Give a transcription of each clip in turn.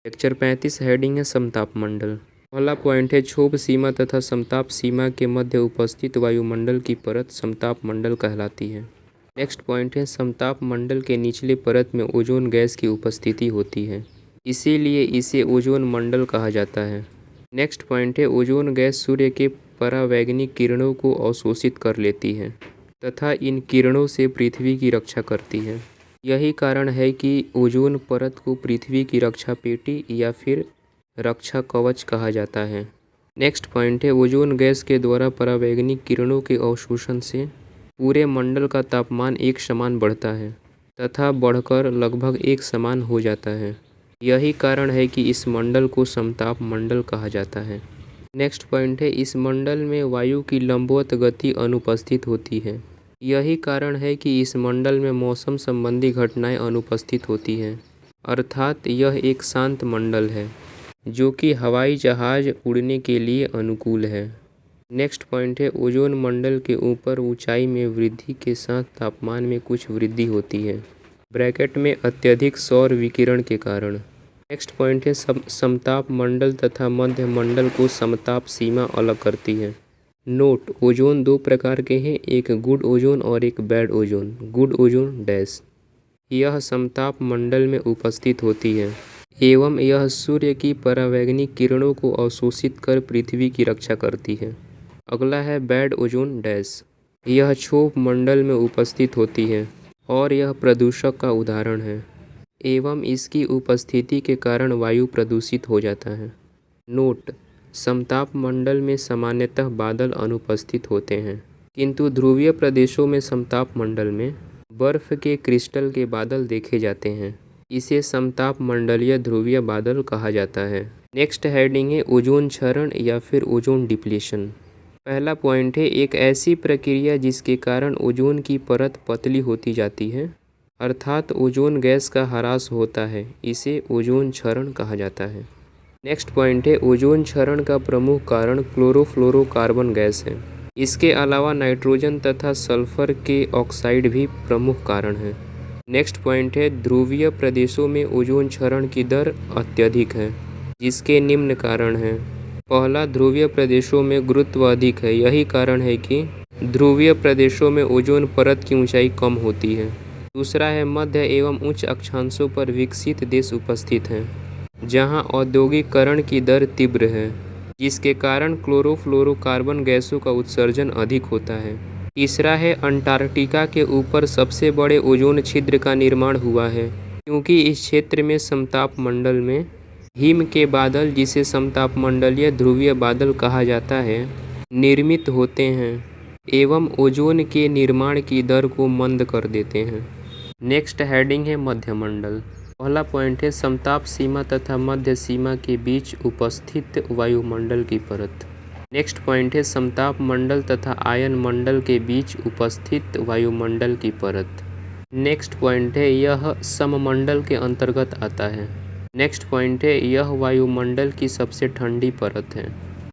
Lecture 35 heading है समताप मंडल। पहला पॉइंट है क्षोभ सीमा तथा समताप सीमा के मध्य उपस्थित वायुमंडल की परत समताप मंडल कहलाती है। नेक्स्ट पॉइंट है समताप मंडल के निचले परत में ओजोन गैस की उपस्थिति होती है, इसीलिए इसे ओजोन मंडल कहा जाता है। नेक्स्ट पॉइंट है ओजोन गैस सूर्य के परावैंगनिक किरणों को अवशोषित कर लेती है तथा इन किरणों से पृथ्वी की रक्षा करती है। यही कारण है कि ओजोन परत को पृथ्वी की रक्षा पेटी या फिर रक्षा कवच कहा जाता है। नेक्स्ट पॉइंट है ओजोन गैस के द्वारा परावैंगनिक किरणों के अवशोषण से पूरे मंडल का तापमान एक समान बढ़ता है तथा बढ़कर लगभग एक समान हो जाता है। यही कारण है कि इस मंडल को समताप मंडल कहा जाता है। नेक्स्ट पॉइंट है इस मंडल में वायु की लंबवत गति अनुपस्थित होती है। यही कारण है कि इस मंडल में मौसम संबंधी घटनाएं अनुपस्थित होती हैं, अर्थात यह एक शांत मंडल है जो कि हवाई जहाज उड़ने के लिए अनुकूल है। नेक्स्ट पॉइंट है ओजोन मंडल के ऊपर ऊंचाई में वृद्धि के साथ तापमान में कुछ वृद्धि होती है, ब्रैकेट में अत्यधिक सौर विकिरण के कारण। नेक्स्ट पॉइंट है समताप मंडल तथा मध्य मंडल को समताप सीमा अलग करती है। नोट, ओजोन दो प्रकार के हैं, एक गुड ओजोन और एक bad ozone. Good ozone dash यह समताप मंडल में उपस्थित होती है एवं यह सूर्य की परावैंगनिक किरणों को अवशोषित कर पृथ्वी की रक्षा करती है। अगला है बैड ओजोन डैश, यह क्षोभ मंडल में उपस्थित होती है और यह प्रदूषक का उदाहरण है एवं इसकी उपस्थिति के कारण वायु प्रदूषित हो जाता है। नोट, समताप मंडल में सामान्यतः बादल अनुपस्थित होते हैं, किंतु ध्रुवीय प्रदेशों में समताप मंडल में बर्फ के क्रिस्टल के बादल देखे जाते हैं। इसे समताप मंडलीय ध्रुवीय बादल कहा जाता है। नेक्स्ट हेडिंग है ओजोन क्षरण या फिर ओजोन डिप्लीशन। पहला पॉइंट है एक ऐसी प्रक्रिया जिसके कारण ओजोन की परत पतली होती जाती है, अर्थात ओजोन गैस का ह्रास होता है, इसे ओजोन क्षरण कहा जाता है। नेक्स्ट पॉइंट है ओजोन क्षरण का प्रमुख कारण क्लोरोफ्लोरोकार्बन गैस है। इसके अलावा नाइट्रोजन तथा सल्फर के ऑक्साइड भी प्रमुख कारण हैं। नेक्स्ट पॉइंट है ध्रुवीय प्रदेशों में ओजोन क्षरण की दर अत्यधिक है, जिसके निम्न कारण हैं। पहला, ध्रुवीय प्रदेशों में गुरुत्व अधिक है, यही कारण है कि ध्रुवीय प्रदेशों में ओजोन परत की ऊंचाई कम होती है। दूसरा है मध्य एवं उच्च अक्षांशों पर विकसित देश उपस्थित हैं, जहां औद्योगिकरण की दर तीव्र है, जिसके कारण क्लोरोफ्लोरोकार्बन गैसों का उत्सर्जन अधिक होता है। तीसरा है अंटार्कटिका के ऊपर सबसे बड़े ओजोन छिद्र का निर्माण हुआ है, क्योंकि इस क्षेत्र में समताप मंडल में हिम के बादल, जिसे समताप मंडलीय ध्रुवीय बादल कहा जाता है, निर्मित होते हैं एवं ओजोन के निर्माण की दर को मंद कर देते हैं। नेक्स्ट हेडिंग है मध्य मंडल। पहला पॉइंट है समताप सीमा तथा मध्य सीमा के बीच उपस्थित वायुमंडल की परत। नेक्स्ट पॉइंट है समताप मंडल तथा आयन मंडल के बीच उपस्थित वायुमंडल की परत। नेक्स्ट पॉइंट है यह सममंडल के अंतर्गत आता है। नेक्स्ट पॉइंट है यह वायुमंडल की सबसे ठंडी परत है।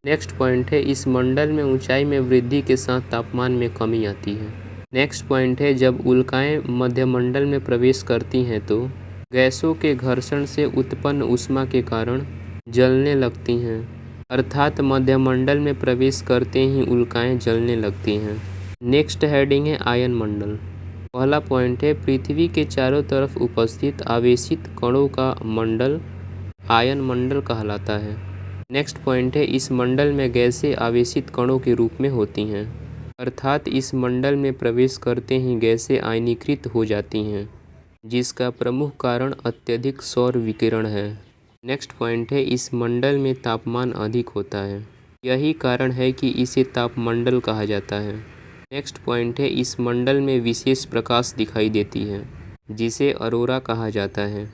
नेक्स्ट पॉइंट है इस मंडल में ऊंचाई में वृद्धि के साथ तापमान में कमी आती है। नेक्स्ट पॉइंट है जब उल्काएं मध्यमंडल में प्रवेश करती हैं तो गैसों के घर्षण से उत्पन्न ऊष्मा के कारण जलने लगती हैं, अर्थात मध्यमंडल में प्रवेश करते ही उल्काएं जलने लगती हैं। नेक्स्ट हेडिंग है आयन मंडल। पहला पॉइंट है पृथ्वी के चारों तरफ उपस्थित आवेशित कणों का मंडल आयन मंडल कहलाता है। नेक्स्ट पॉइंट है इस मंडल में गैसें आवेशित कणों के रूप में होती हैं, अर्थात इस मंडल में प्रवेश करते ही गैसें आयनीकृत हो जाती हैं, जिसका प्रमुख कारण अत्यधिक सौर विकिरण है। नेक्स्ट पॉइंट है इस मंडल में तापमान अधिक होता है, यही कारण है कि इसे तापमंडल कहा जाता है। नेक्स्ट पॉइंट है इस मंडल में विशेष प्रकाश दिखाई देती है, जिसे अरोरा कहा जाता है।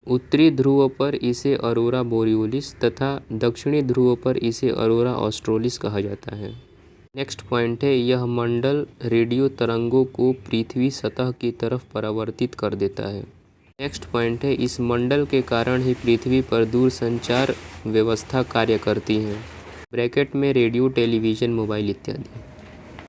उत्तरी ध्रुव पर इसे अरोरा बोरियोलिस तथा दक्षिणी ध्रुव पर इसे अरोरा ऑस्ट्रेलिस कहा जाता है। नेक्स्ट पॉइंट है यह मंडल रेडियो तरंगों को पृथ्वी सतह की तरफ परावर्तित कर देता है। नेक्स्ट पॉइंट है इस मंडल के कारण ही पृथ्वी पर दूरसंचार व्यवस्था कार्य करती है, ब्रैकेट में रेडियो, टेलीविज़न, मोबाइल इत्यादि।